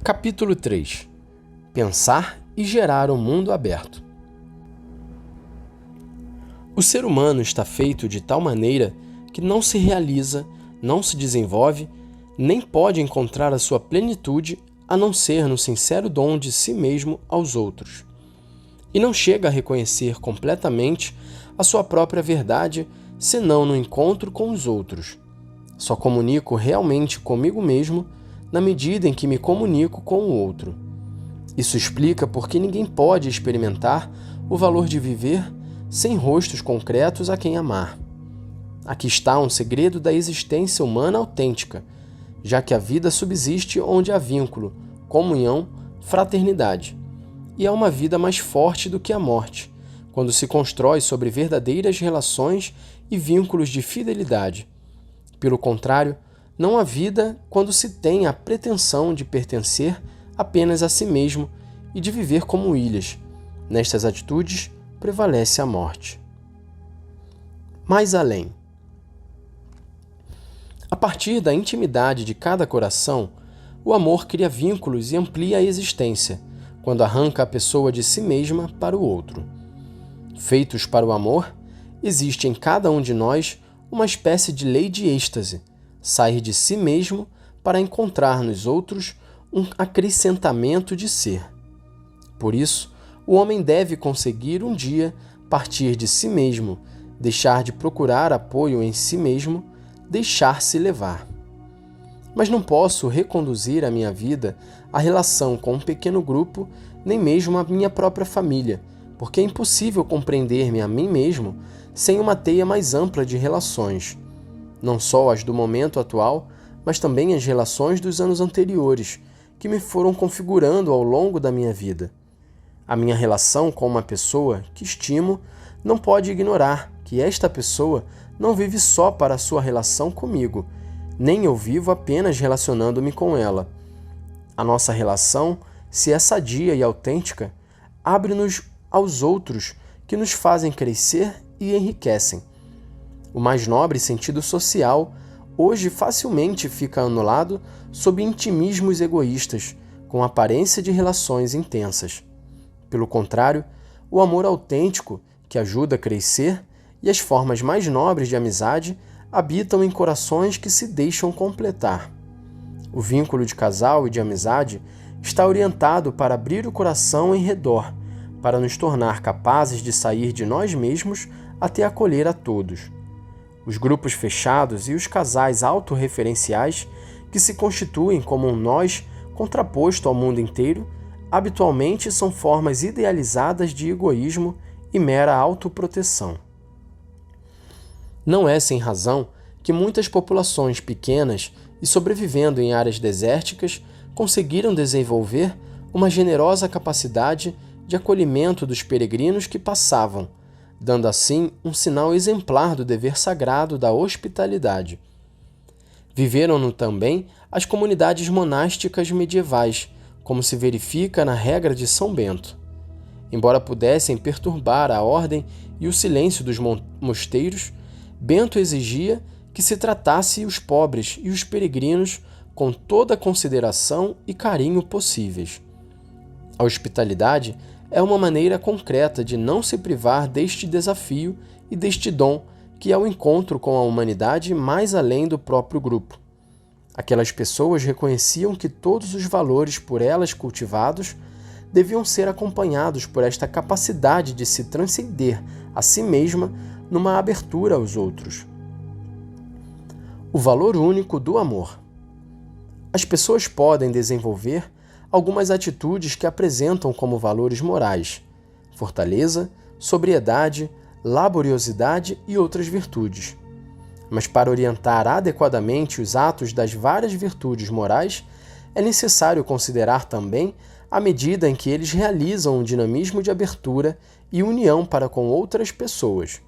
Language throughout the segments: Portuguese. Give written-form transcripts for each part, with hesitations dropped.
Capítulo 3. Pensar e gerar um mundo aberto. O ser humano está feito de tal maneira que não se realiza, não se desenvolve, nem pode encontrar a sua plenitude a não ser no sincero dom de si mesmo aos outros. E não chega a reconhecer completamente a sua própria verdade senão no encontro com os outros. Só comunico realmente comigo mesmo na medida em que me comunico com o outro. Isso explica por que ninguém pode experimentar o valor de viver sem rostos concretos a quem amar. Aqui está um segredo da existência humana autêntica, já que a vida subsiste onde há vínculo, comunhão, fraternidade. E é uma vida mais forte do que a morte, quando se constrói sobre verdadeiras relações e vínculos de fidelidade. Pelo contrário, não há vida quando se tem a pretensão de pertencer apenas a si mesmo e de viver como ilhas. Nestas atitudes, prevalece a morte. Mais além. A partir da intimidade de cada coração, o amor cria vínculos e amplia a existência, quando arranca a pessoa de si mesma para o outro. Feitos para o amor, existe em cada um de nós uma espécie de lei de êxtase, sair de si mesmo para encontrar nos outros um acrescentamento de ser. Por isso, o homem deve conseguir um dia partir de si mesmo, deixar de procurar apoio em si mesmo, deixar-se levar. Mas não posso reconduzir a minha vida à relação com um pequeno grupo, nem mesmo à minha própria família, porque é impossível compreender-me a mim mesmo sem uma teia mais ampla de relações. Não só as do momento atual, mas também as relações dos anos anteriores, que me foram configurando ao longo da minha vida. A minha relação com uma pessoa que estimo não pode ignorar que esta pessoa não vive só para a sua relação comigo, nem eu vivo apenas relacionando-me com ela. A nossa relação, se é sadia e autêntica, abre-nos aos outros que nos fazem crescer e enriquecem. O mais nobre sentido social hoje facilmente fica anulado sob intimismos egoístas, com aparência de relações intensas. Pelo contrário, o amor autêntico, que ajuda a crescer, e as formas mais nobres de amizade habitam em corações que se deixam completar. O vínculo de casal e de amizade está orientado para abrir o coração em redor, para nos tornar capazes de sair de nós mesmos até acolher a todos. Os grupos fechados e os casais autorreferenciais, que se constituem como um nós contraposto ao mundo inteiro, habitualmente são formas idealizadas de egoísmo e mera autoproteção. Não é sem razão que muitas populações pequenas e sobrevivendo em áreas desérticas conseguiram desenvolver uma generosa capacidade de acolhimento dos peregrinos que passavam, dando assim um sinal exemplar do dever sagrado da hospitalidade. Viveram-no também as comunidades monásticas medievais, como se verifica na regra de São Bento. Embora pudessem perturbar a ordem e o silêncio dos mosteiros, Bento exigia que se tratasse os pobres e os peregrinos com toda a consideração e carinho possíveis. A hospitalidade é uma maneira concreta de não se privar deste desafio e deste dom que é o encontro com a humanidade mais além do próprio grupo. Aquelas pessoas reconheciam que todos os valores por elas cultivados deviam ser acompanhados por esta capacidade de se transcender a si mesma numa abertura aos outros. O valor único do amor. As pessoas podem desenvolver algumas atitudes que apresentam como valores morais: fortaleza, sobriedade, laboriosidade e outras virtudes. Mas para orientar adequadamente os atos das várias virtudes morais, é necessário considerar também a medida em que eles realizam um dinamismo de abertura e união para com outras pessoas.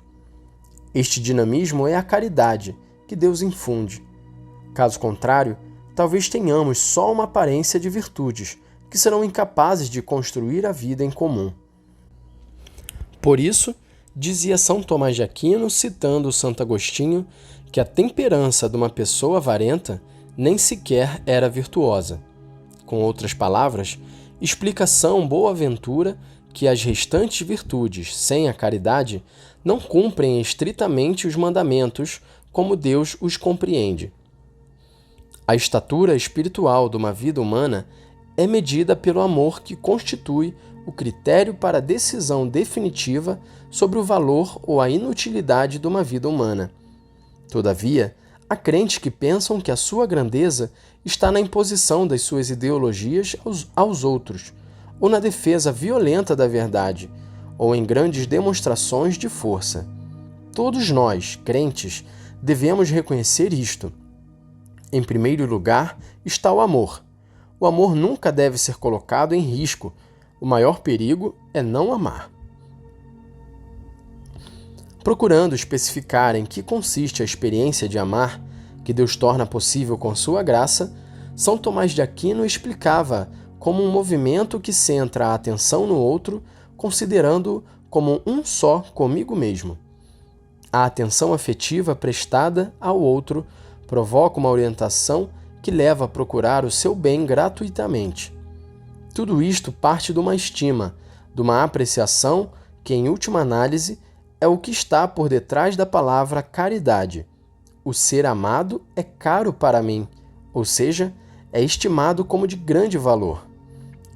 Este dinamismo é a caridade que Deus infunde. Caso contrário, talvez tenhamos só uma aparência de virtudes, que serão incapazes de construir a vida em comum. Por isso, dizia São Tomás de Aquino, citando Santo Agostinho, que a temperança de uma pessoa avarenta nem sequer era virtuosa. Com outras palavras, explica São Boaventura que as restantes virtudes, sem a caridade, não cumprem estritamente os mandamentos como Deus os compreende. A estatura espiritual de uma vida humana é medida pelo amor que constitui o critério para a decisão definitiva sobre o valor ou a inutilidade de uma vida humana. Todavia, há crentes que pensam que a sua grandeza está na imposição das suas ideologias aos outros, ou na defesa violenta da verdade, ou em grandes demonstrações de força. Todos nós, crentes, devemos reconhecer isto. Em primeiro lugar está o amor. O amor nunca deve ser colocado em risco. O maior perigo é não amar. Procurando especificar em que consiste a experiência de amar, que Deus torna possível com sua graça, São Tomás de Aquino explicava como um movimento que centra a atenção no outro, considerando-o como um só comigo mesmo. A atenção afetiva prestada ao outro provoca uma orientação que leva a procurar o seu bem gratuitamente. Tudo isto parte de uma estima, de uma apreciação que, em última análise, é o que está por detrás da palavra caridade. O ser amado é caro para mim, ou seja, é estimado como de grande valor.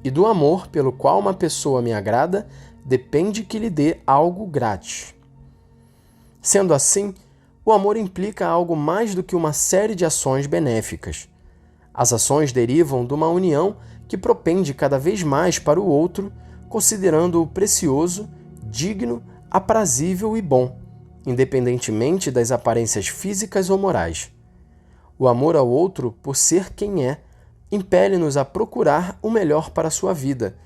E do amor pelo qual uma pessoa me agrada, depende que lhe dê algo grátis. Sendo assim, o amor implica algo mais do que uma série de ações benéficas. As ações derivam de uma união que propende cada vez mais para o outro, considerando-o precioso, digno, aprazível e bom, independentemente das aparências físicas ou morais. O amor ao outro, por ser quem é, impele-nos a procurar o melhor para a sua vida.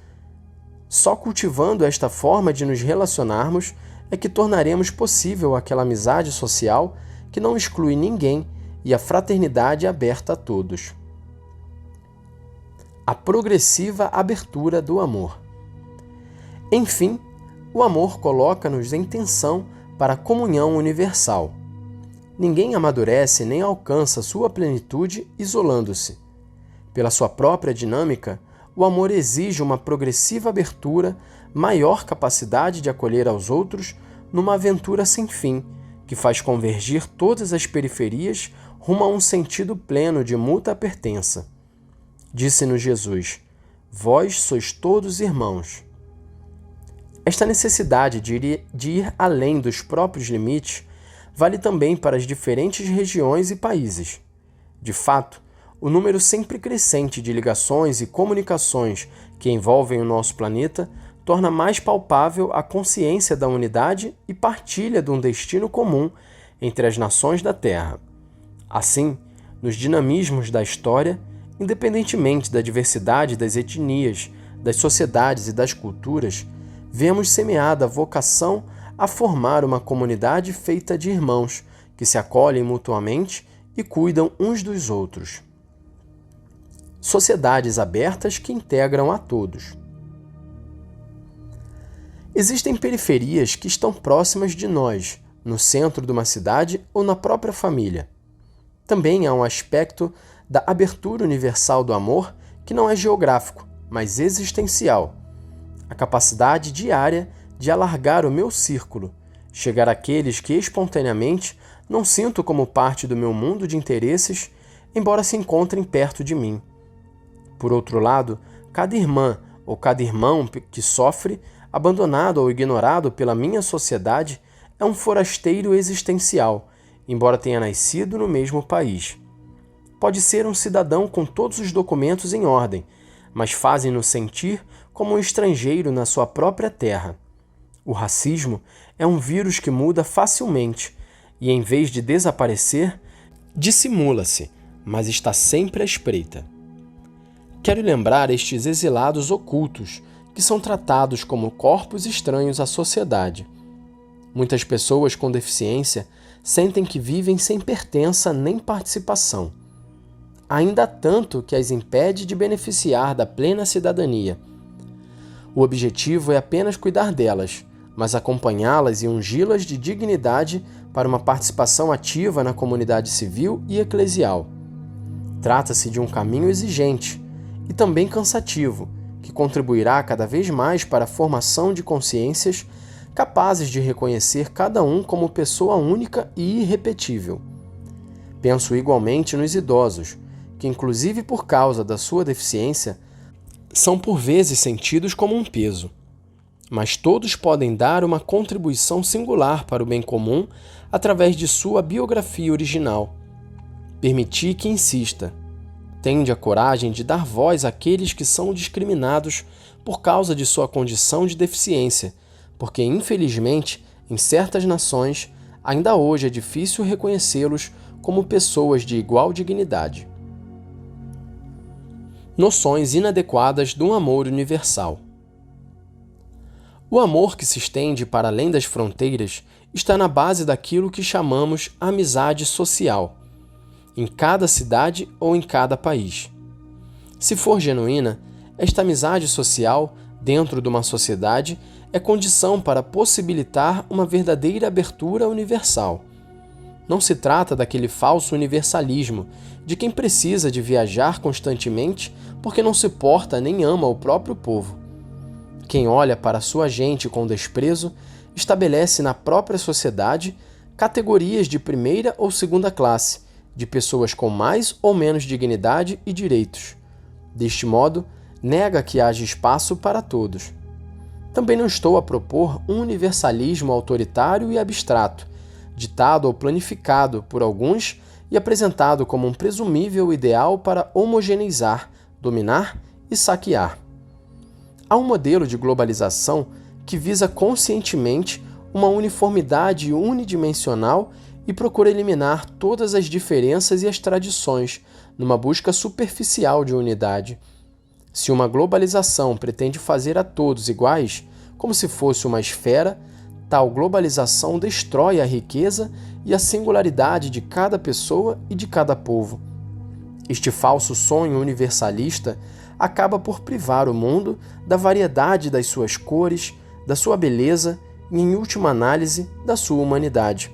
Só cultivando esta forma de nos relacionarmos é que tornaremos possível aquela amizade social que não exclui ninguém e a fraternidade aberta a todos. A progressiva abertura do amor. Enfim, o amor coloca-nos em tensão para a comunhão universal. Ninguém amadurece nem alcança sua plenitude isolando-se. Pela sua própria dinâmica, o amor exige uma progressiva abertura, maior capacidade de acolher aos outros numa aventura sem fim, que faz convergir todas as periferias rumo a um sentido pleno de mútua pertença. Disse-nos Jesus: vós sois todos irmãos. Esta necessidade de ir além dos próprios limites vale também para as diferentes regiões e países. De fato, o número sempre crescente de ligações e comunicações que envolvem o nosso planeta torna mais palpável a consciência da unidade e partilha de um destino comum entre as nações da Terra. Assim, nos dinamismos da história, independentemente da diversidade das etnias, das sociedades e das culturas, vemos semeada a vocação a formar uma comunidade feita de irmãos que se acolhem mutuamente e cuidam uns dos outros. Sociedades abertas que integram a todos. Existem periferias que estão próximas de nós, no centro de uma cidade ou na própria família. Também há um aspecto da abertura universal do amor que não é geográfico, mas existencial. A capacidade diária de alargar o meu círculo, chegar àqueles que espontaneamente não sinto como parte do meu mundo de interesses, embora se encontrem perto de mim. Por outro lado, cada irmã ou cada irmão que sofre, abandonado ou ignorado pela minha sociedade, é um forasteiro existencial, embora tenha nascido no mesmo país. Pode ser um cidadão com todos os documentos em ordem, mas fazem-no sentir como um estrangeiro na sua própria terra. O racismo é um vírus que muda facilmente e, em vez de desaparecer, dissimula-se, mas está sempre à espreita. Quero lembrar estes exilados ocultos, que são tratados como corpos estranhos à sociedade. Muitas pessoas com deficiência sentem que vivem sem pertença nem participação. Ainda há tanto que as impede de beneficiar da plena cidadania. O objetivo é apenas cuidar delas, mas acompanhá-las e ungi-las de dignidade para uma participação ativa na comunidade civil e eclesial. Trata-se de um caminho exigente, e também cansativo, que contribuirá cada vez mais para a formação de consciências capazes de reconhecer cada um como pessoa única e irrepetível. Penso igualmente nos idosos, que, inclusive por causa da sua deficiência, são por vezes sentidos como um peso. Mas todos podem dar uma contribuição singular para o bem comum através de sua biografia original. Permiti que insista. Tende a coragem de dar voz àqueles que são discriminados por causa de sua condição de deficiência, porque, infelizmente, em certas nações, ainda hoje é difícil reconhecê-los como pessoas de igual dignidade. Noções inadequadas do amor universal. O amor que se estende para além das fronteiras está na base daquilo que chamamos amizade social, em cada cidade ou em cada país. Se for genuína, esta amizade social, dentro de uma sociedade, é condição para possibilitar uma verdadeira abertura universal. Não se trata daquele falso universalismo de quem precisa de viajar constantemente porque não se porta nem ama o próprio povo. Quem olha para sua gente com desprezo estabelece na própria sociedade categorias de primeira ou segunda classe, de pessoas com mais ou menos dignidade e direitos. Deste modo, nega que haja espaço para todos. Também não estou a propor um universalismo autoritário e abstrato, ditado ou planificado por alguns e apresentado como um presumível ideal para homogeneizar, dominar e saquear. Há um modelo de globalização que visa conscientemente uma uniformidade unidimensional e procura eliminar todas as diferenças e as tradições, numa busca superficial de unidade. Se uma globalização pretende fazer a todos iguais, como se fosse uma esfera, tal globalização destrói a riqueza e a singularidade de cada pessoa e de cada povo. Este falso sonho universalista acaba por privar o mundo da variedade das suas cores, da sua beleza e, em última análise, da sua humanidade.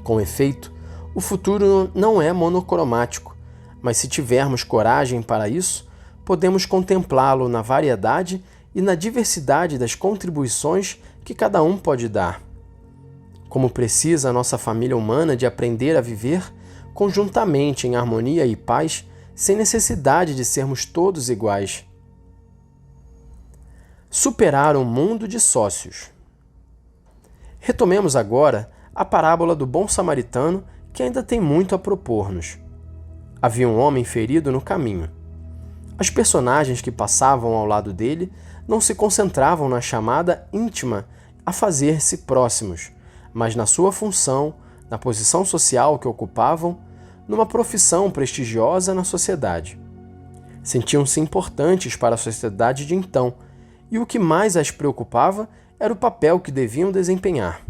Com efeito, o futuro não é monocromático, mas se tivermos coragem para isso, podemos contemplá-lo na variedade e na diversidade das contribuições que cada um pode dar. Como precisa a nossa família humana de aprender a viver conjuntamente em harmonia e paz, sem necessidade de sermos todos iguais. Superar um mundo de sócios. Retomemos agora a parábola do bom samaritano, que ainda tem muito a propor-nos. Havia um homem ferido no caminho. As personagens que passavam ao lado dele não se concentravam na chamada íntima a fazer-se próximos, mas na sua função, na posição social que ocupavam, numa profissão prestigiosa na sociedade. Sentiam-se importantes para a sociedade de então, e o que mais as preocupava era o papel que deviam desempenhar.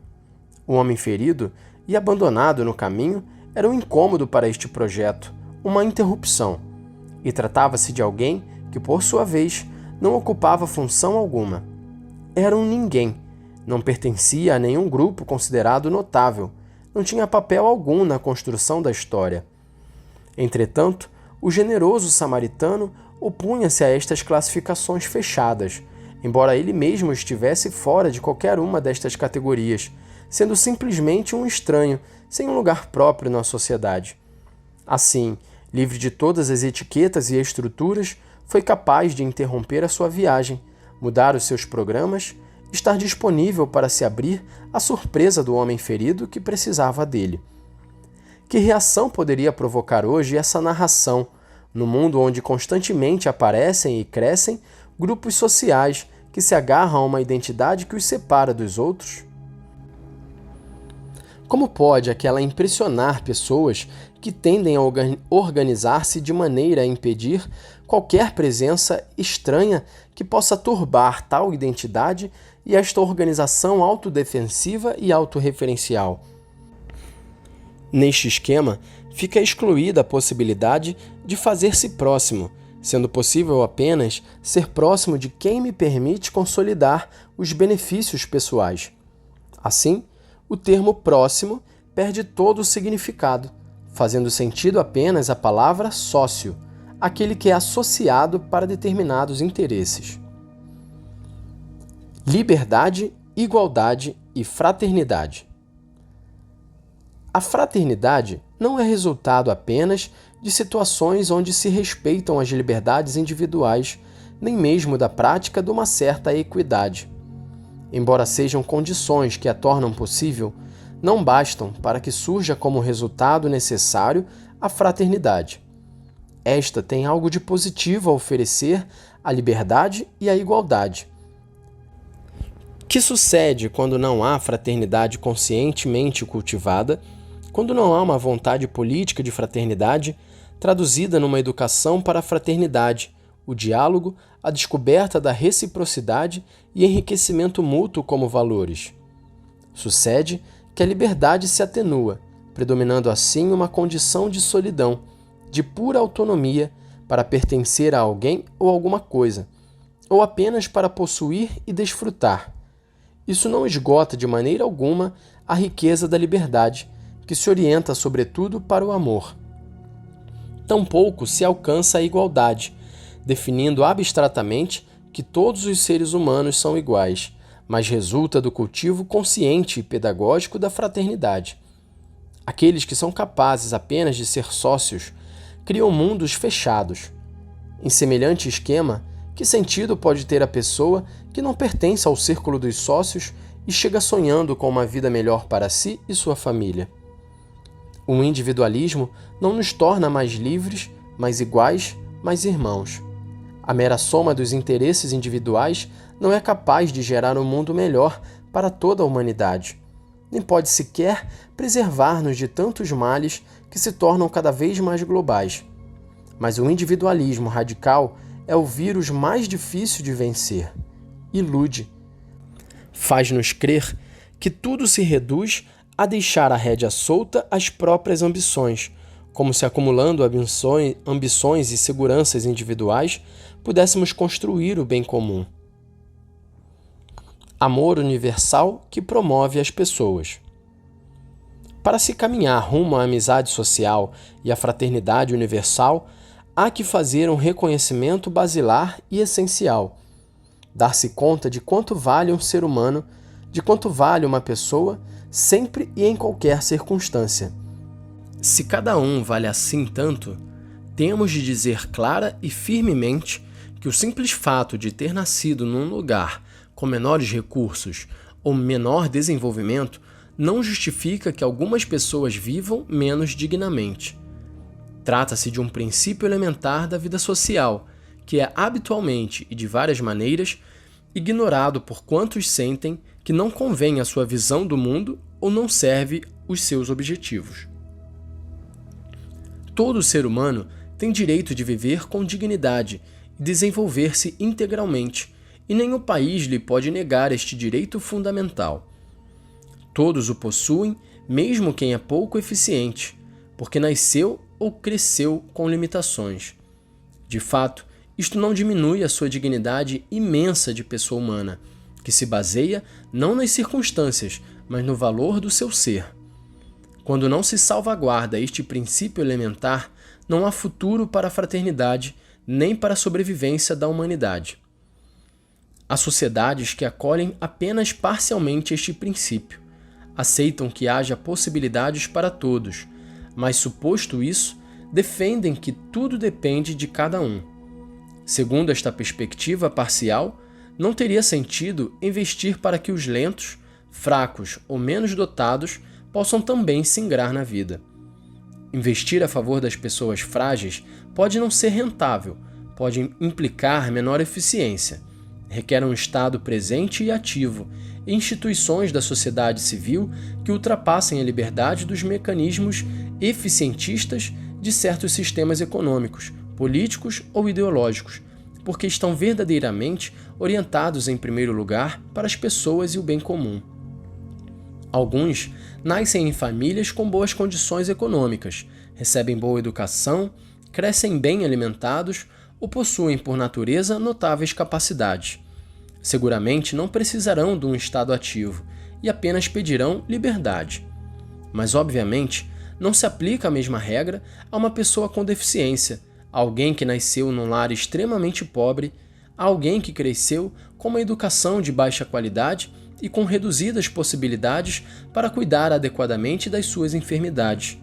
O homem ferido e abandonado no caminho era um incômodo para este projeto, uma interrupção, e tratava-se de alguém que, por sua vez, não ocupava função alguma. Era um ninguém, não pertencia a nenhum grupo considerado notável, não tinha papel algum na construção da história. Entretanto, o generoso samaritano opunha-se a estas classificações fechadas, embora ele mesmo estivesse fora de qualquer uma destas categorias, sendo simplesmente um estranho, sem um lugar próprio na sociedade. Assim, livre de todas as etiquetas e estruturas, foi capaz de interromper a sua viagem, mudar os seus programas, estar disponível para se abrir à surpresa do homem ferido que precisava dele. Que reação poderia provocar hoje essa narração, no mundo onde constantemente aparecem e crescem grupos sociais que se agarram a uma identidade que os separa dos outros? Como pode aquela impressionar pessoas que tendem a organizar-se de maneira a impedir qualquer presença estranha que possa turbar tal identidade e esta organização autodefensiva e autorreferencial? Neste esquema, fica excluída a possibilidade de fazer-se próximo, sendo possível apenas ser próximo de quem me permite consolidar os benefícios pessoais. Assim, o termo próximo perde todo o significado, fazendo sentido apenas a palavra sócio, aquele que é associado para determinados interesses. Liberdade, igualdade e fraternidade. A fraternidade não é resultado apenas de situações onde se respeitam as liberdades individuais, nem mesmo da prática de uma certa equidade. Embora sejam condições que a tornam possível, não bastam para que surja como resultado necessário a fraternidade. Esta tem algo de positivo a oferecer à liberdade e à igualdade. Que sucede quando não há fraternidade conscientemente cultivada, quando não há uma vontade política de fraternidade traduzida numa educação para a fraternidade, o diálogo, a descoberta da reciprocidade e enriquecimento mútuo como valores? Sucede que a liberdade se atenua, predominando assim uma condição de solidão, de pura autonomia para pertencer a alguém ou alguma coisa, ou apenas para possuir e desfrutar. Isso não esgota de maneira alguma a riqueza da liberdade, que se orienta sobretudo para o amor. Tampouco se alcança a igualdade, definindo abstratamente que todos os seres humanos são iguais, mas resulta do cultivo consciente e pedagógico da fraternidade. Aqueles que são capazes apenas de ser sócios criam mundos fechados. Em semelhante esquema, que sentido pode ter a pessoa que não pertence ao círculo dos sócios e chega sonhando com uma vida melhor para si e sua família? O individualismo não nos torna mais livres, mais iguais, mais irmãos. A mera soma dos interesses individuais não é capaz de gerar um mundo melhor para toda a humanidade, nem pode sequer preservar-nos de tantos males que se tornam cada vez mais globais. Mas o individualismo radical é o vírus mais difícil de vencer. Ilude. Faz-nos crer que tudo se reduz a deixar a rédea solta às próprias ambições, como se acumulando ambições e seguranças individuais pudéssemos construir o bem comum. Amor universal que promove as pessoas. Para se caminhar rumo à amizade social e à fraternidade universal, há que fazer um reconhecimento basilar e essencial. Dar-se conta de quanto vale um ser humano, de quanto vale uma pessoa, sempre e em qualquer circunstância. Se cada um vale assim tanto, temos de dizer clara e firmemente que o simples fato de ter nascido num lugar com menores recursos ou menor desenvolvimento não justifica que algumas pessoas vivam menos dignamente. Trata-se de um princípio elementar da vida social, que é habitualmente e de várias maneiras ignorado por quantos sentem que não convém à sua visão do mundo ou não serve os seus objetivos. Todo ser humano tem direito de viver com dignidade e desenvolver-se integralmente, e nenhum país lhe pode negar este direito fundamental. Todos o possuem, mesmo quem é pouco eficiente, porque nasceu ou cresceu com limitações. De fato, isto não diminui a sua dignidade imensa de pessoa humana, que se baseia não nas circunstâncias, mas no valor do seu ser. Quando não se salvaguarda este princípio elementar, não há futuro para a fraternidade, nem para a sobrevivência da humanidade. Há sociedades que acolhem apenas parcialmente este princípio, aceitam que haja possibilidades para todos, mas, suposto isso, defendem que tudo depende de cada um. Segundo esta perspectiva parcial, não teria sentido investir para que os lentos, fracos ou menos dotados possam também se ingrar na vida. Investir a favor das pessoas frágeis pode não ser rentável, pode implicar menor eficiência, requer um Estado presente e ativo e instituições da sociedade civil que ultrapassem a liberdade dos mecanismos eficientistas de certos sistemas econômicos, políticos ou ideológicos, porque estão verdadeiramente orientados em primeiro lugar para as pessoas e o bem comum. Alguns nascem em famílias com boas condições econômicas, recebem boa educação, crescem bem alimentados ou possuem por natureza notáveis capacidades. Seguramente não precisarão de um Estado ativo e apenas pedirão liberdade. Mas, obviamente, não se aplica a mesma regra a uma pessoa com deficiência, alguém que nasceu num lar extremamente pobre, a alguém que cresceu com uma educação de baixa qualidade e com reduzidas possibilidades para cuidar adequadamente das suas enfermidades.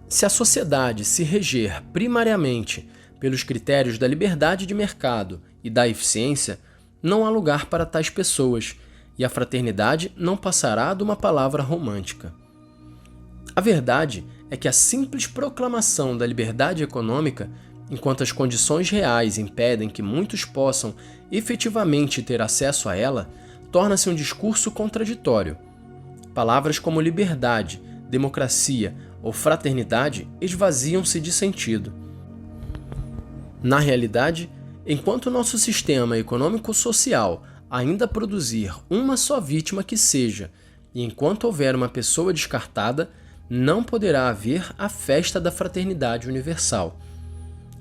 Se a sociedade se reger primariamente pelos critérios da liberdade de mercado e da eficiência, não há lugar para tais pessoas, e a fraternidade não passará de uma palavra romântica. A verdade é que a simples proclamação da liberdade econômica, enquanto as condições reais impedem que muitos possam efetivamente ter acesso a ela, torna-se um discurso contraditório. Palavras como liberdade, democracia ou fraternidade esvaziam-se de sentido. Na realidade, enquanto nosso sistema econômico-social ainda produzir uma só vítima que seja, e enquanto houver uma pessoa descartada, não poderá haver a festa da fraternidade universal.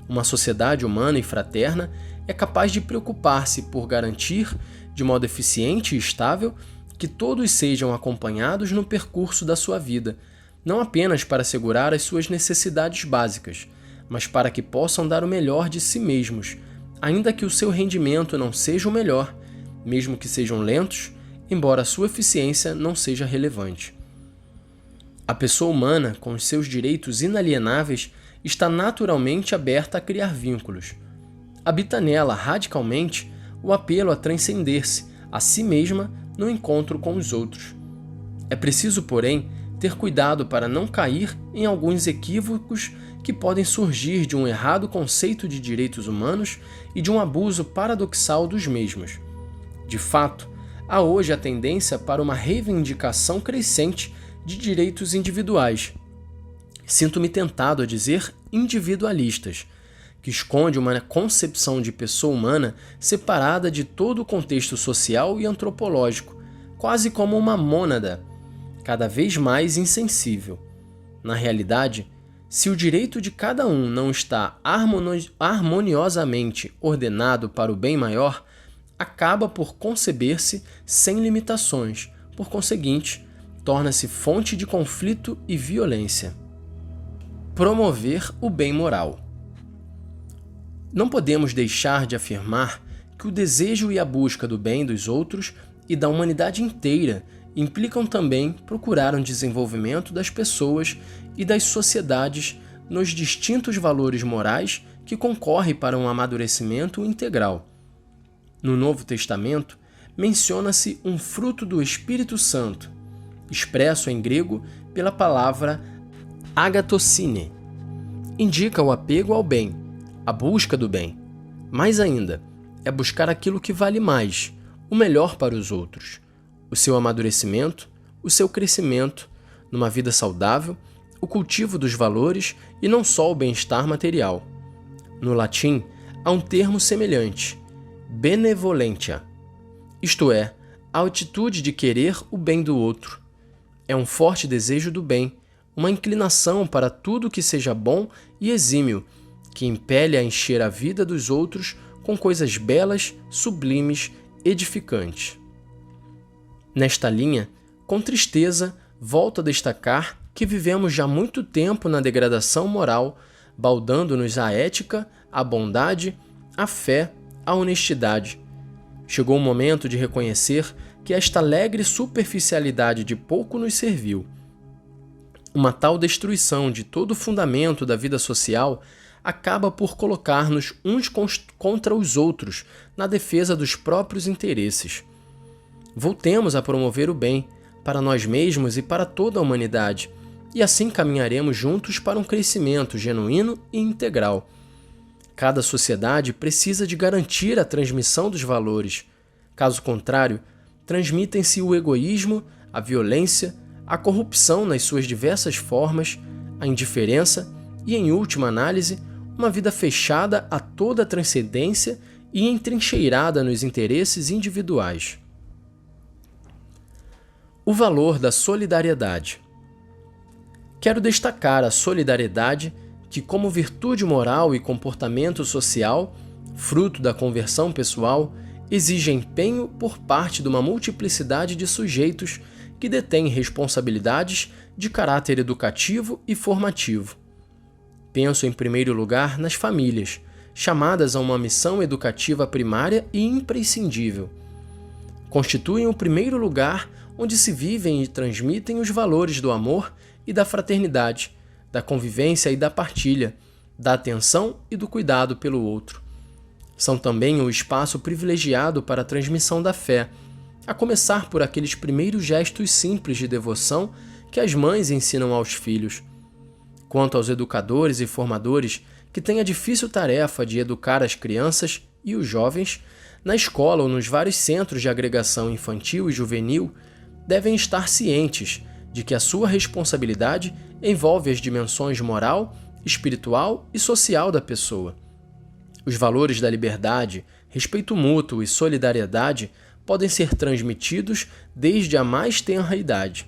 Uma sociedade humana e fraterna é capaz de preocupar-se por garantir, de modo eficiente e estável, que todos sejam acompanhados no percurso da sua vida, não apenas para assegurar as suas necessidades básicas, mas para que possam dar o melhor de si mesmos, ainda que o seu rendimento não seja o melhor, mesmo que sejam lentos, embora a sua eficiência não seja relevante. A pessoa humana, com os seus direitos inalienáveis, está naturalmente aberta a criar vínculos. Habita nela radicalmente o apelo a transcender-se a si mesma no encontro com os outros. É preciso, porém, ter cuidado para não cair em alguns equívocos que podem surgir de um errado conceito de direitos humanos e de um abuso paradoxal dos mesmos. De fato, há hoje a tendência para uma reivindicação crescente de direitos individuais. Sinto-me tentado a dizer individualistas, que esconde uma concepção de pessoa humana separada de todo o contexto social e antropológico, quase como uma mônada, cada vez mais insensível. Na realidade, se o direito de cada um não está harmoniosamente ordenado para o bem maior, acaba por conceber-se sem limitações, por conseguinte, torna-se fonte de conflito e violência. Promover o bem moral. Não podemos deixar de afirmar que o desejo e a busca do bem dos outros e da humanidade inteira implicam também procurar um desenvolvimento das pessoas e das sociedades nos distintos valores morais que concorrem para um amadurecimento integral. No Novo Testamento, menciona-se um fruto do Espírito Santo, expresso em grego pela palavra agatocine. Indica o apego ao bem, a busca do bem. Mais ainda, é buscar aquilo que vale mais, o melhor para os outros, o seu amadurecimento, o seu crescimento, numa vida saudável, o cultivo dos valores e não só o bem-estar material. No latim, há um termo semelhante, benevolentia, isto é, a atitude de querer o bem do outro. É um forte desejo do bem, uma inclinação para tudo que seja bom e exímio, que impele a encher a vida dos outros com coisas belas, sublimes, edificantes. Nesta linha, com tristeza, volto a destacar que vivemos já muito tempo na degradação moral, baldando-nos a ética, a bondade, a fé, a honestidade. Chegou o momento de reconhecer que esta alegre superficialidade de pouco nos serviu. Uma tal destruição de todo o fundamento da vida social acaba por colocar-nos uns contra os outros na defesa dos próprios interesses. Voltemos a promover o bem para nós mesmos e para toda a humanidade, e assim caminharemos juntos para um crescimento genuíno e integral. Cada sociedade precisa de garantir a transmissão dos valores. Caso contrário, transmitem-se o egoísmo, a violência, a corrupção nas suas diversas formas, a indiferença e, em última análise, uma vida fechada a toda a transcendência e entrincheirada nos interesses individuais. O valor da solidariedade. Quero destacar a solidariedade que, como virtude moral e comportamento social, fruto da conversão pessoal, exige empenho por parte de uma multiplicidade de sujeitos que detêm responsabilidades de caráter educativo e formativo. Penso, em primeiro lugar, nas famílias, chamadas a uma missão educativa primária e imprescindível. Constituem o primeiro lugar onde se vivem e transmitem os valores do amor e da fraternidade, da convivência e da partilha, da atenção e do cuidado pelo outro. São também o espaço privilegiado para a transmissão da fé, a começar por aqueles primeiros gestos simples de devoção que as mães ensinam aos filhos. Quanto aos educadores e formadores que têm a difícil tarefa de educar as crianças e os jovens, na escola ou nos vários centros de agregação infantil e juvenil, devem estar cientes de que a sua responsabilidade envolve as dimensões moral, espiritual e social da pessoa. Os valores da liberdade, respeito mútuo e solidariedade podem ser transmitidos desde a mais tenra idade.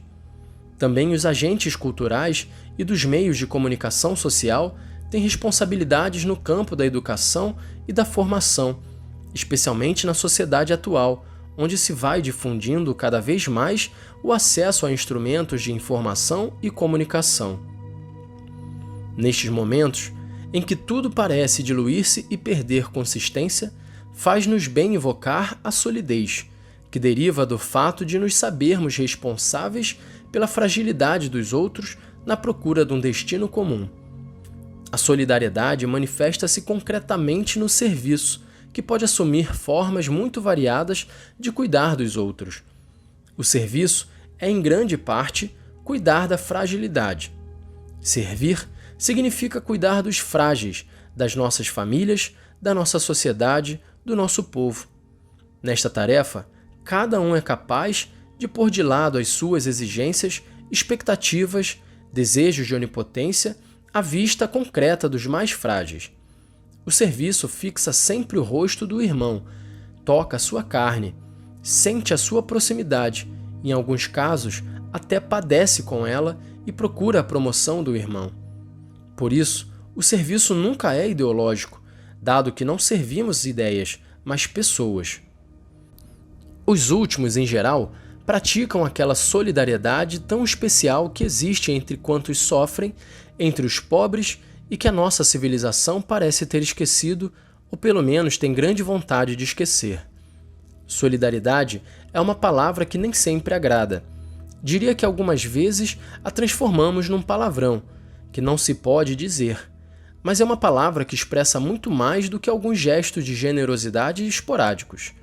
Também os agentes culturais e dos meios de comunicação social têm responsabilidades no campo da educação e da formação, especialmente na sociedade atual, onde se vai difundindo cada vez mais o acesso a instrumentos de informação e comunicação. Nestes momentos, em que tudo parece diluir-se e perder consistência, faz-nos bem invocar a solidez, que deriva do fato de nos sabermos responsáveis pela fragilidade dos outros na procura de um destino comum. A solidariedade manifesta-se concretamente no serviço, que pode assumir formas muito variadas de cuidar dos outros. O serviço é, em grande parte, cuidar da fragilidade. Servir significa cuidar dos frágeis, das nossas famílias, da nossa sociedade, do nosso povo. Nesta tarefa, cada um é capaz de pôr de lado as suas exigências, expectativas, desejos de onipotência à vista concreta dos mais frágeis. O serviço fixa sempre o rosto do irmão, toca a sua carne, sente a sua proximidade, em alguns casos até padece com ela e procura a promoção do irmão. Por isso, o serviço nunca é ideológico, dado que não servimos ideias, mas pessoas. Os últimos, em geral, praticam aquela solidariedade tão especial que existe entre quantos sofrem, entre os pobres e que a nossa civilização parece ter esquecido, ou pelo menos tem grande vontade de esquecer. Solidariedade é uma palavra que nem sempre agrada. Diria que algumas vezes a transformamos num palavrão, que não se pode dizer, mas é uma palavra que expressa muito mais do que alguns gestos de generosidade esporádicos.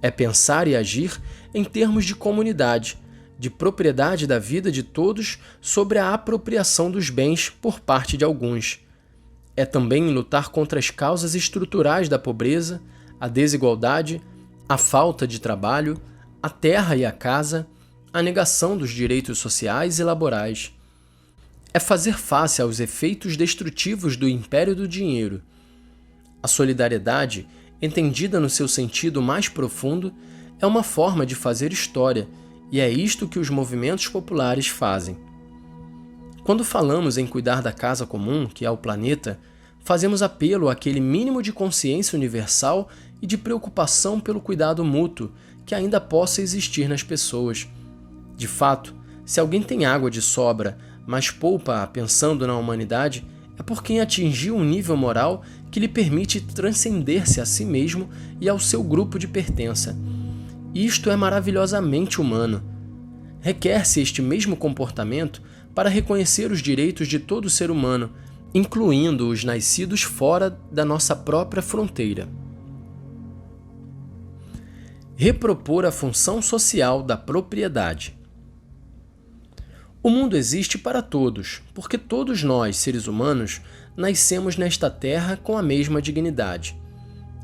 É pensar e agir em termos de comunidade, de propriedade da vida de todos sobre a apropriação dos bens por parte de alguns. É também lutar contra as causas estruturais da pobreza, a desigualdade, a falta de trabalho, a terra e a casa, a negação dos direitos sociais e laborais. É fazer face aos efeitos destrutivos do império do dinheiro. A solidariedade, entendida no seu sentido mais profundo, é uma forma de fazer história, e é isto que os movimentos populares fazem. Quando falamos em cuidar da casa comum, que é o planeta, fazemos apelo àquele mínimo de consciência universal e de preocupação pelo cuidado mútuo que ainda possa existir nas pessoas. De fato, se alguém tem água de sobra, mas poupa-a pensando na humanidade, é por quem atingiu um nível moral que lhe permite transcender-se a si mesmo e ao seu grupo de pertença. Isto é maravilhosamente humano. Requer-se este mesmo comportamento para reconhecer os direitos de todo ser humano, incluindo os nascidos fora da nossa própria fronteira. Repropor a função social da propriedade. O mundo existe para todos, porque todos nós, seres humanos, nascemos nesta terra com a mesma dignidade.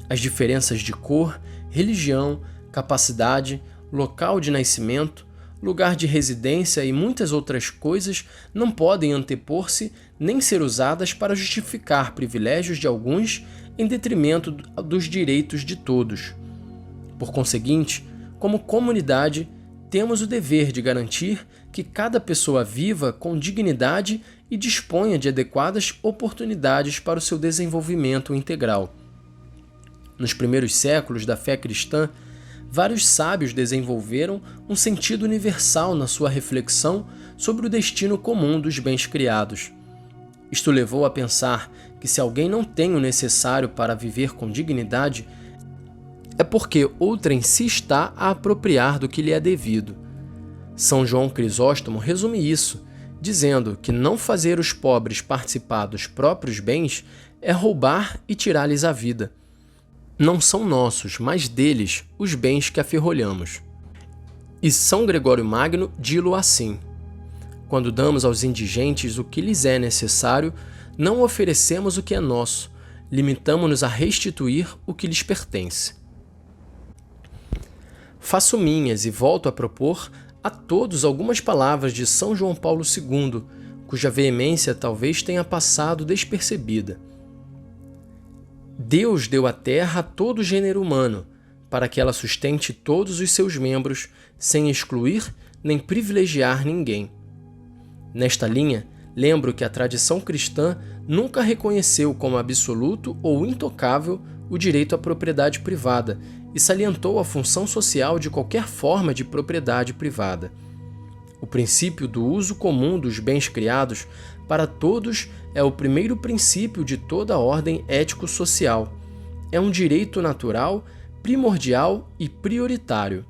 As diferenças de cor, religião, capacidade, local de nascimento, lugar de residência e muitas outras coisas não podem antepor-se nem ser usadas para justificar privilégios de alguns em detrimento dos direitos de todos. Por conseguinte, como comunidade, temos o dever de garantir que cada pessoa viva com dignidade e disponha de adequadas oportunidades para o seu desenvolvimento integral. Nos primeiros séculos da fé cristã, vários sábios desenvolveram um sentido universal na sua reflexão sobre o destino comum dos bens criados. Isto levou a pensar que se alguém não tem o necessário para viver com dignidade, é porque outrem se está a apropriar do que lhe é devido. São João Crisóstomo resume isso, dizendo que não fazer os pobres participar dos próprios bens é roubar e tirar-lhes a vida. Não são nossos, mas deles, os bens que aferrolhamos. E São Gregório Magno dilo assim: quando damos aos indigentes o que lhes é necessário, não oferecemos o que é nosso, limitamo-nos a restituir o que lhes pertence. Faço minhas e volto a propor a todos algumas palavras de São João Paulo II, cuja veemência talvez tenha passado despercebida. Deus deu a terra a todo o gênero humano, para que ela sustente todos os seus membros, sem excluir nem privilegiar ninguém. Nesta linha, lembro que a tradição cristã nunca reconheceu como absoluto ou intocável o direito à propriedade privada e salientou a função social de qualquer forma de propriedade privada. O princípio do uso comum dos bens criados para todos é o primeiro princípio de toda a ordem ético-social. É um direito natural, primordial e prioritário.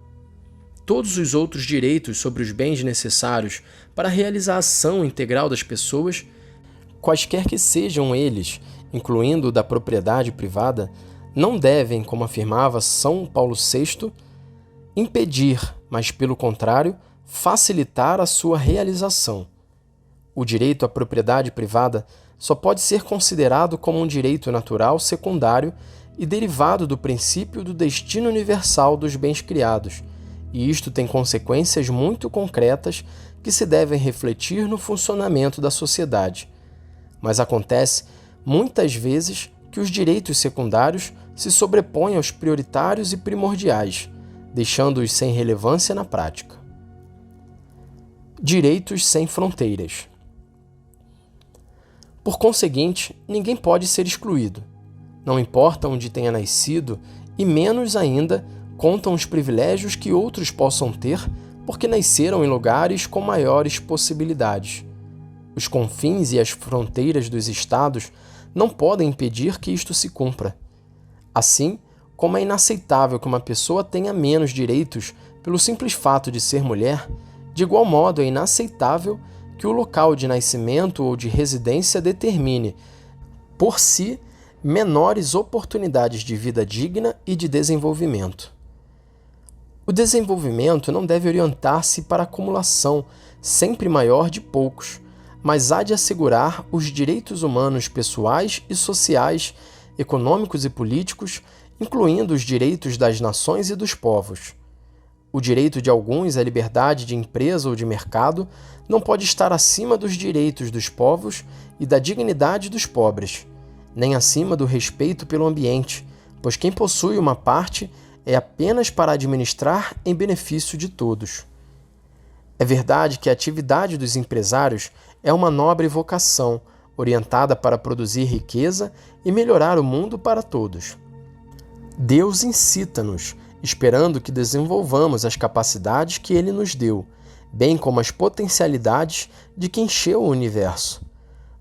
Todos os outros direitos sobre os bens necessários para a realização integral das pessoas, quaisquer que sejam eles, incluindo o da propriedade privada, não devem, como afirmava São Paulo VI, impedir, mas, pelo contrário, facilitar a sua realização. O direito à propriedade privada só pode ser considerado como um direito natural secundário e derivado do princípio do destino universal dos bens criados, e isto tem consequências muito concretas que se devem refletir no funcionamento da sociedade. Mas acontece, muitas vezes, que os direitos secundários se sobrepõem aos prioritários e primordiais, deixando-os sem relevância na prática. Direitos sem fronteiras. Por conseguinte, ninguém pode ser excluído. Não importa onde tenha nascido, e menos ainda contam os privilégios que outros possam ter porque nasceram em lugares com maiores possibilidades. Os confins e as fronteiras dos estados não podem impedir que isto se cumpra. Assim, como é inaceitável que uma pessoa tenha menos direitos pelo simples fato de ser mulher, de igual modo é inaceitável que o local de nascimento ou de residência determine, por si, menores oportunidades de vida digna e de desenvolvimento. O desenvolvimento não deve orientar-se para a acumulação, sempre maior, de poucos, mas há de assegurar os direitos humanos pessoais e sociais, econômicos e políticos, incluindo os direitos das nações e dos povos. O direito de alguns à liberdade de empresa ou de mercado não pode estar acima dos direitos dos povos e da dignidade dos pobres, nem acima do respeito pelo ambiente, pois quem possui uma parte é apenas para administrar em benefício de todos. É verdade que a atividade dos empresários é uma nobre vocação, orientada para produzir riqueza e melhorar o mundo para todos. Deus incita-nos, esperando que desenvolvamos as capacidades que Ele nos deu, bem como as potencialidades de que encheu o universo.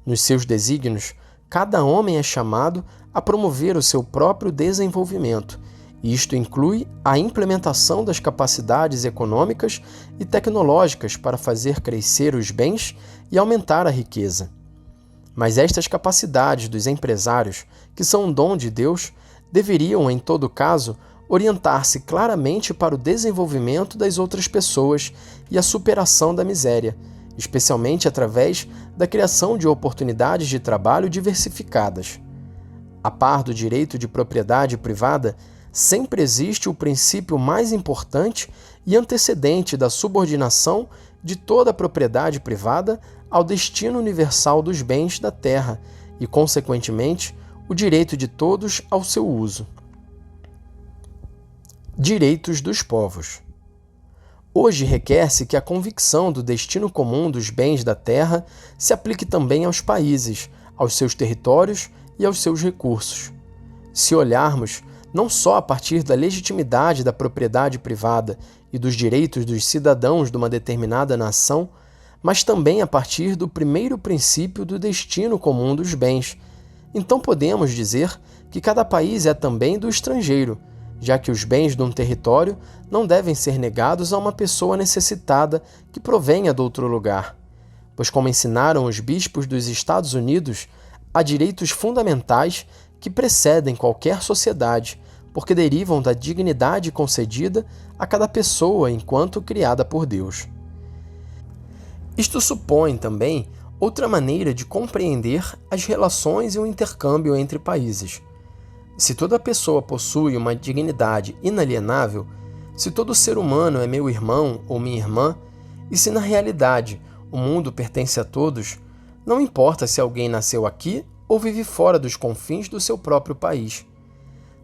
Nos seus desígnios, cada homem é chamado a promover o seu próprio desenvolvimento, e isto inclui a implementação das capacidades econômicas e tecnológicas para fazer crescer os bens e aumentar a riqueza. Mas estas capacidades dos empresários, que são um dom de Deus, deveriam, em todo caso, orientar-se claramente para o desenvolvimento das outras pessoas e a superação da miséria, especialmente através da criação de oportunidades de trabalho diversificadas. A par do direito de propriedade privada, sempre existe o princípio mais importante e antecedente da subordinação de toda a propriedade privada ao destino universal dos bens da terra e, consequentemente, o direito de todos ao seu uso. Direitos dos povos. Hoje requer-se que a convicção do destino comum dos bens da terra se aplique também aos países, aos seus territórios e aos seus recursos. Se olharmos não só a partir da legitimidade da propriedade privada e dos direitos dos cidadãos de uma determinada nação, mas também a partir do primeiro princípio do destino comum dos bens. Então podemos dizer que cada país é também do estrangeiro, já que os bens de um território não devem ser negados a uma pessoa necessitada que provenha de outro lugar. Pois, como ensinaram os bispos dos Estados Unidos, há direitos fundamentais que precedem qualquer sociedade, porque derivam da dignidade concedida a cada pessoa enquanto criada por Deus. Isto supõe também outra maneira de compreender as relações e o intercâmbio entre países. Se toda pessoa possui uma dignidade inalienável, se todo ser humano é meu irmão ou minha irmã, e se na realidade o mundo pertence a todos, não importa se alguém nasceu aqui ou vive fora dos confins do seu próprio país.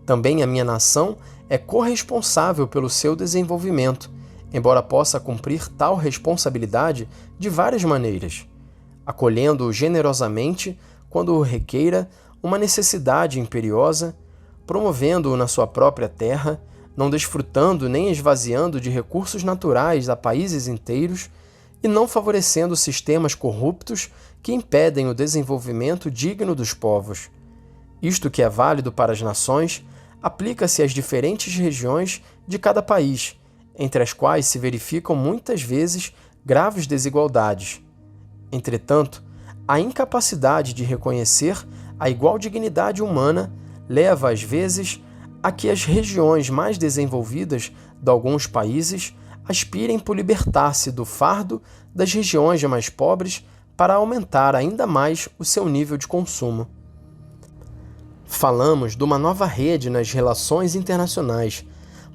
Também a minha nação é corresponsável pelo seu desenvolvimento, embora possa cumprir tal responsabilidade de várias maneiras, acolhendo-o generosamente quando o requeira uma necessidade imperiosa, promovendo-o na sua própria terra, não desfrutando nem esvaziando de recursos naturais a países inteiros e não favorecendo sistemas corruptos que impedem o desenvolvimento digno dos povos. Isto que é válido para as nações aplica-se às diferentes regiões de cada país, entre as quais se verificam muitas vezes graves desigualdades. Entretanto, a incapacidade de reconhecer a igual dignidade humana leva, às vezes, a que as regiões mais desenvolvidas de alguns países aspirem por libertar-se do fardo das regiões mais pobres para aumentar ainda mais o seu nível de consumo. Falamos de uma nova rede nas relações internacionais,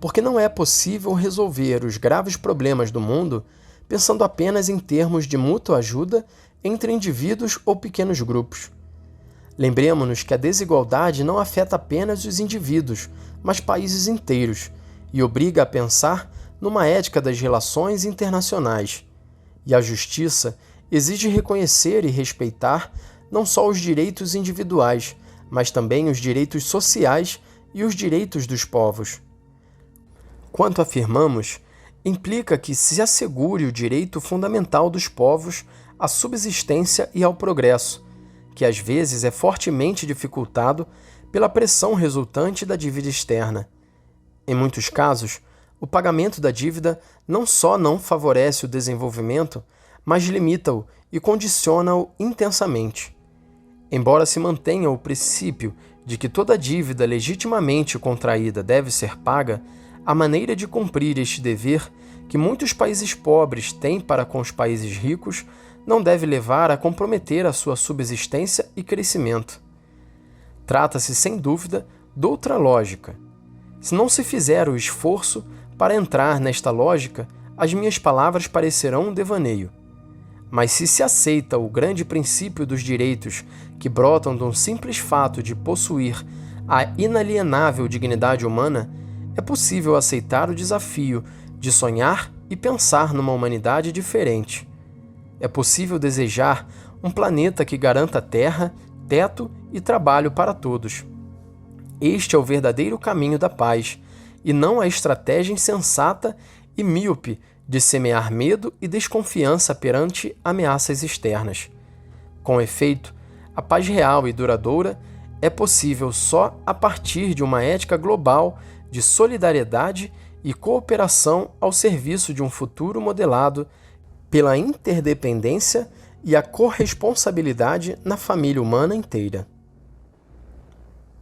porque não é possível resolver os graves problemas do mundo pensando apenas em termos de mútua ajuda entre indivíduos ou pequenos grupos. Lembremos-nos que a desigualdade não afeta apenas os indivíduos, mas países inteiros, e obriga a pensar numa ética das relações internacionais. E a justiça exige reconhecer e respeitar não só os direitos individuais, mas também os direitos sociais e os direitos dos povos. Quanto afirmamos, implica que se assegure o direito fundamental dos povos à subsistência e ao progresso, que às vezes é fortemente dificultado pela pressão resultante da dívida externa. Em muitos casos, o pagamento da dívida não só não favorece o desenvolvimento, mas limita-o e condiciona-o intensamente. Embora se mantenha o princípio de que toda dívida legitimamente contraída deve ser paga, a maneira de cumprir este dever que muitos países pobres têm para com os países ricos não deve levar a comprometer a sua subsistência e crescimento. Trata-se, sem dúvida, de outra lógica. Se não se fizer o esforço para entrar nesta lógica, as minhas palavras parecerão um devaneio. Mas se aceita o grande princípio dos direitos que brotam de um simples fato de possuir a inalienável dignidade humana, é possível aceitar o desafio de sonhar e pensar numa humanidade diferente. É possível desejar um planeta que garanta terra, teto e trabalho para todos. Este é o verdadeiro caminho da paz, e não a estratégia insensata e míope de semear medo e desconfiança perante ameaças externas. Com efeito, a paz real e duradoura é possível só a partir de uma ética global de solidariedade e cooperação ao serviço de um futuro modelado pela interdependência e a corresponsabilidade na família humana inteira.